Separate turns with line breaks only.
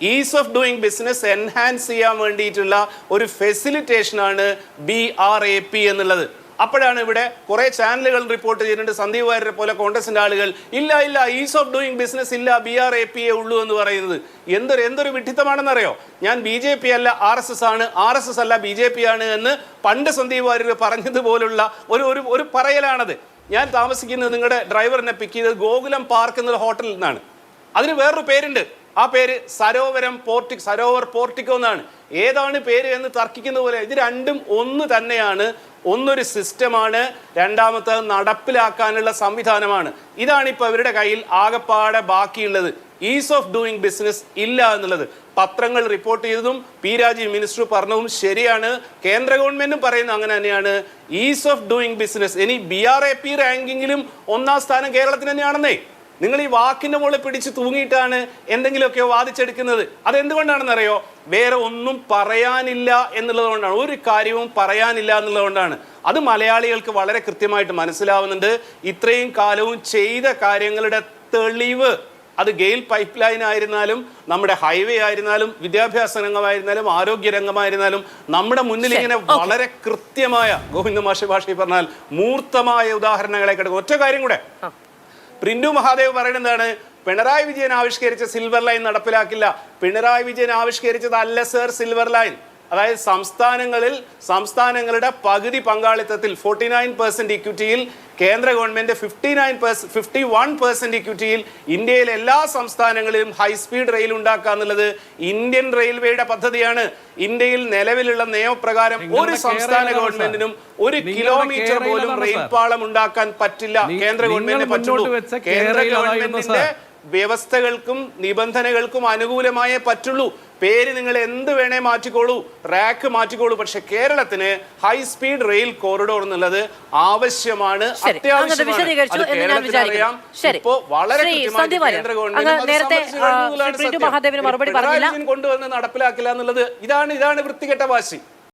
Is of doing business enhance ചെയ്യാൻ വേണ്ടിയിട്ടുള്ള ഒരു ഫെസിലിറ്റേഷൻ ആണ് BRAP എന്നുള്ളത്. അപ്പോഴാണ് ഇവിടെ കുറെ ചാനലുകൾ റിപ്പോർട്ട് ചെയ്യുന്നുണ്ട്, സന്ദീപ് വാര്യരെ പോലെ കോൺഗ്രസിന്റെ ആളുകൾ ഇല്ല ഈസ് ഓഫ് ഡൂയിങ് ബിസിനസ് ഇല്ല, BRAP ഉള്ളൂ എന്ന് പറയുന്നത്. എന്തൊരു വിഡ്ഢിത്തമാണെന്നറിയോ? ഞാൻ BJP അല്ല RSS ആണ്, RSS അല്ല BJP ആണ് എന്ന് പണ്ട് സന്ദീപ് വാര്യർ പറഞ്ഞതുപോലുള്ള ഒരു പറയലാണത്. ഞാൻ താമസിക്കുന്നത്, നിങ്ങളുടെ ഡ്രൈവർ എന്നെ പിക്ക് ചെയ്തത് ഗോകുലം പാർക്ക് എന്നുള്ള ഹോട്ടലിൽ നിന്നാണ്. അതിന് വേറൊരു പേരുണ്ട്, ആ പേര് സരോവർ പോർട്ടിക്കോ എന്നാണ്. ഏതാണ് പേര് എന്ന് തർക്കിക്കുന്ന പോലെ ഇത് രണ്ടും ഒന്ന് തന്നെയാണ്. ഒന്നൊരു സിസ്റ്റമാണ്, രണ്ടാമത്തത് നടപ്പിലാക്കാനുള്ള സംവിധാനമാണ്. ഇതാണ് ഇപ്പോൾ അവരുടെ കയ്യിൽ ആകപ്പാടെ ബാക്കിയുള്ളത്. ഈസ് ഓഫ് ഡൂയിങ് ബിസിനസ് ഇല്ല എന്നുള്ളത് പത്രങ്ങൾ റിപ്പോർട്ട് ചെയ്തതും P. രാജീവ് മിനിസ്റ്റർ പറഞ്ഞതും ശരിയാണ്. കേന്ദ്ര ഗവൺമെന്റും പറയുന്നത് അങ്ങനെ തന്നെയാണ്. Is of doing business. ഇനി BRAP റാങ്കിങ്ങിലും ഒന്നാം സ്ഥാനം കേരളത്തിന് തന്നെയാണെന്നേ. നിങ്ങൾ ഈ വാക്കിന്റെ മുകളിൽ പിടിച്ച് തൂങ്ങിയിട്ടാണ് എന്തെങ്കിലുമൊക്കെ വാദിച്ചെടുക്കുന്നത്. അതെന്തുകൊണ്ടാണെന്നറിയോ? വേറെ ഒന്നും പറയാനില്ല എന്നുള്ളത് കൊണ്ടാണ്, ഒരു കാര്യവും പറയാനില്ല എന്നുള്ളത് കൊണ്ടാണ്. അത് മലയാളികൾക്ക് വളരെ കൃത്യമായിട്ട് മനസ്സിലാവുന്നുണ്ട്. ഇത്രയും കാലവും ചെയ്ത കാര്യങ്ങളുടെ തെളിവ്, അത് ഗെയിൽ പൈപ്പ് ലൈൻ ആയിരുന്നാലും, നമ്മുടെ ഹൈവേ ആയിരുന്നാലും, വിദ്യാഭ്യാസ രംഗമായിരുന്നാലും, ആരോഗ്യ രംഗമായിരുന്നാലും, നമ്മുടെ മുന്നിൽ ഇങ്ങനെ വളരെ കൃത്യമായ, ഗോവിന്ദ മാഷ് ഭാഷയിൽ പറഞ്ഞാൽ മൂർത്തമായ ഉദാഹരണങ്ങളെ കിടക്കും. ഒറ്റ കാര്യം കൂടെ, പ്രിന്റു മഹാദേവ് പറയുന്നതാണ്, പിണറായി വിജയൻ ആവിഷ്കരിച്ച സിൽവർ ലൈൻ നടപ്പിലാക്കില്ല. പിണറായി വിജയൻ ആവിഷ്കരിച്ചതല്ല സർ സിൽവർ ലൈൻ. അതായത് സംസ്ഥാനങ്ങളുടെ പകുതി പങ്കാളിത്തത്തിൽ 49% ഇക്വിറ്റിയിൽ, കേന്ദ്ര ഗവൺമെന്റ് 51% ഇക്വിറ്റിയിൽ ഇന്ത്യയിലെ എല്ലാ സംസ്ഥാനങ്ങളിലും ഹൈസ്പീഡ് റെയിൽ ഉണ്ടാക്കുക എന്നുള്ളത് ഇന്ത്യൻ റെയിൽവേയുടെ പദ്ധതിയാണ്. ഇന്ത്യയിൽ നിലവിലുള്ള നിയമപ്രകാരം ഒരു സംസ്ഥാന ഗവൺമെന്റിനും 1 കിലോമീറ്റർ പോലും റെയിൽ പാളം ഉണ്ടാക്കാൻ പറ്റില്ല. കേന്ദ്ര ഗവൺമെന്റിനെ പറ്റുള്ളൂ. കേന്ദ്ര ഗവൺമെന്റിന്റെ വ്യവസ്ഥകൾക്കും നിബന്ധനകൾക്കും അനുകൂലമായേ പറ്റുള്ളൂ. പേര് നിങ്ങൾ എന്ത് വേണേ മാറ്റിക്കോളൂ, റാക്ക് മാറ്റിക്കോളൂ, പക്ഷെ കേരളത്തിന് ഹൈസ്പീഡ് റെയിൽ കോറിഡോർ എന്നുള്ളത് ആവശ്യമാണ്, അത്യാവശ്യമാണ്. ഇപ്പോ വളരെ കൊണ്ടുവന്ന് നടപ്പിലാക്കില്ല എന്നുള്ളത് ഇതാണ് വൃത്തികെട്ട വാശി.